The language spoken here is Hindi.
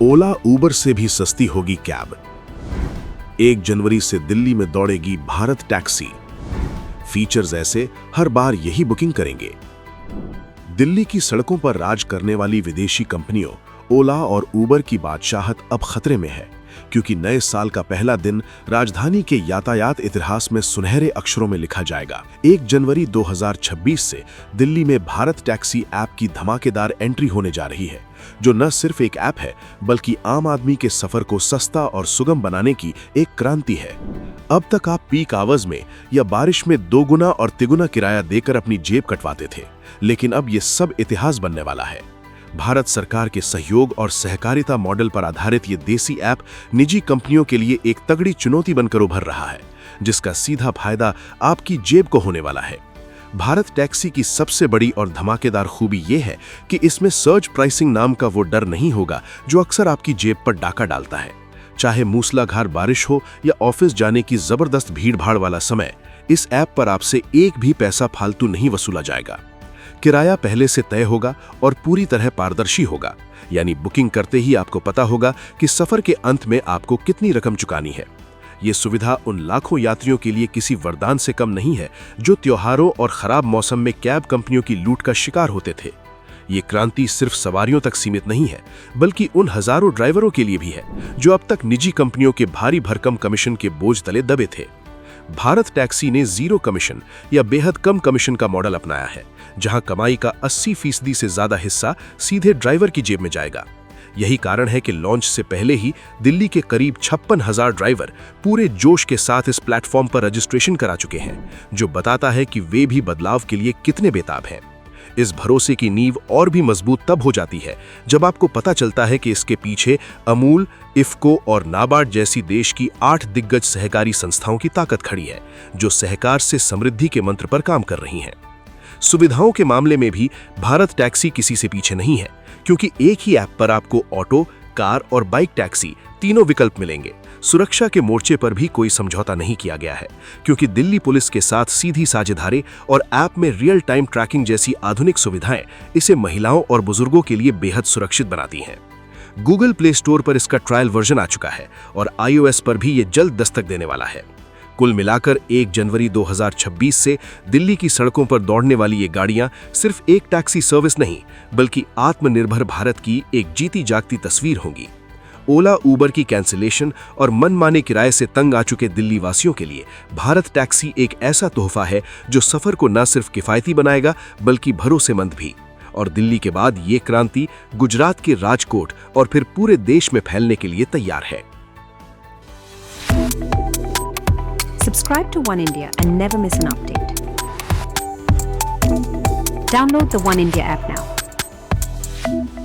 ओला उबर से भी सस्ती होगी कैब। 1 जनवरी से दिल्ली में दौड़ेगी भारत टैक्सी। फीचर्स ऐसे, हर बार यही बुकिंग करेंगे। दिल्ली की सड़कों पर राज करने वाली विदेशी कंपनियों ओला और उबर की बादशाहत अब खतरे में है, क्योंकि नए साल का पहला दिन राजधानी के यातायात इतिहास में सुनहरे अक्षरों में लिखा जाएगा। 1 जनवरी 2026 से दिल्ली में भारत टैक्सी ऐप की धमाकेदार एंट्री होने जा रही है, जो न सिर्फ एक ऐप है बल्कि आम आदमी के सफर को सस्ता और सुगम बनाने की एक क्रांति है। अब तक आप पीक आवर्स में या बारिश में 2 गुना और तिगुना किराया देकर अपनी जेब कटवाते थे, लेकिन अब ये सब इतिहास बनने वाला है। भारत सरकार के सहयोग और सहकारिता मॉडल पर आधारित ये देसी ऐप निजी कंपनियों के लिए एक तगड़ी चुनौती बनकर उभर रहा है, जिसका सीधा फायदा आपकी जेब को होने वाला है। भारत टैक्सी की सबसे बड़ी और धमाकेदार खूबी ये है कि इसमें सर्ज प्राइसिंग नाम का वो डर नहीं होगा जो अक्सर आपकी जेब पर डाका डालता है। चाहे मूसलाधार बारिश हो या ऑफिस जाने की जबरदस्त भीड़-भाड़ वाला समय, इस ऐप पर आपसे एक भी पैसा फालतू नहीं वसूला जाएगा। किराया पहले से तय होगा और पूरी तरह पारदर्शी होगा, यानी बुकिंग करते ही आपको पता होगा कि सफर के अंत में आपको कितनी रकम चुकानी है। ये सुविधा उन लाखों यात्रियों के लिए किसी वरदान से कम नहीं है जो त्योहारों और खराब मौसम में कैब कंपनियों की लूट का शिकार होते थे। ये क्रांति सिर्फ सवारियों तक सीमित नहीं है, बल्कि उन हजारों ड्राइवरों के लिए भी है जो अब तक निजी कंपनियों के भारी भरकम कमीशन के बोझ तले दबे थे। भारत टैक्सी ने 0 कमीशन या बेहद कम कमीशन का मॉडल अपनाया है, जहां कमाई का 80% से ज्यादा हिस्सा सीधे ड्राइवर की जेब में जाएगा। यही कारण है कि लॉन्च से पहले ही दिल्ली के करीब 56,000 ड्राइवर पूरे जोश के साथ इस प्लेटफॉर्म पर रजिस्ट्रेशन करा चुके हैं, जो बताता है कि वे भी बदलाव के लिए कितने बेताब हैं। इस भरोसे की नींव और भी मजबूत तब हो जाती है जब आपको पता चलता है कि इसके पीछे अमूल, इफ्को और नाबार्ड जैसी देश की 8 दिग्गज सहकारी संस्थाओं की ताकत खड़ी है, जो सहकार से समृद्धि के मंत्र पर काम कर रही हैं। सुविधाओं के मामले में भी भारत टैक्सी किसी से पीछे नहीं है, क्योंकि एक ही ऐप पर आपको ऑटो, कार और बाइक टैक्सी तीनों विकल्प मिलेंगे। सुरक्षा के मोर्चे पर भी कोई समझौता नहीं किया गया है, क्योंकि दिल्ली पुलिस के साथ सीधी साझेदारी और ऐप में रियल टाइम ट्रैकिंग जैसी आधुनिक सुविधाएं इसे महिलाओं और बुजुर्गों के लिए बेहद सुरक्षित बनाती हैं। गूगल प्ले स्टोर पर इसका ट्रायल वर्जन आ चुका है और iOS पर भी ये जल्द दस्तक देने वाला है। कुल मिलाकर 1 जनवरी 2026 से दिल्ली की सड़कों पर दौड़ने वाली ये गाड़ियां सिर्फ एक टैक्सी सर्विस नहीं, बल्कि आत्मनिर्भर भारत की एक जीती जागती तस्वीर होंगी। ओला उबर की कैंसिलेशन और मनमाने किराए से तंग आ चुके दिल्ली वासियों के लिए भारत टैक्सी एक ऐसा तोहफा है जो सफर को न सिर्फ किफायती बनाएगा बल्कि भरोसेमंद भी। और दिल्ली के बाद ये क्रांति गुजरात के राजकोट और फिर पूरे देश में फैलने के लिए तैयार है। Subscribe to One India and never miss an update. Download the One India app now.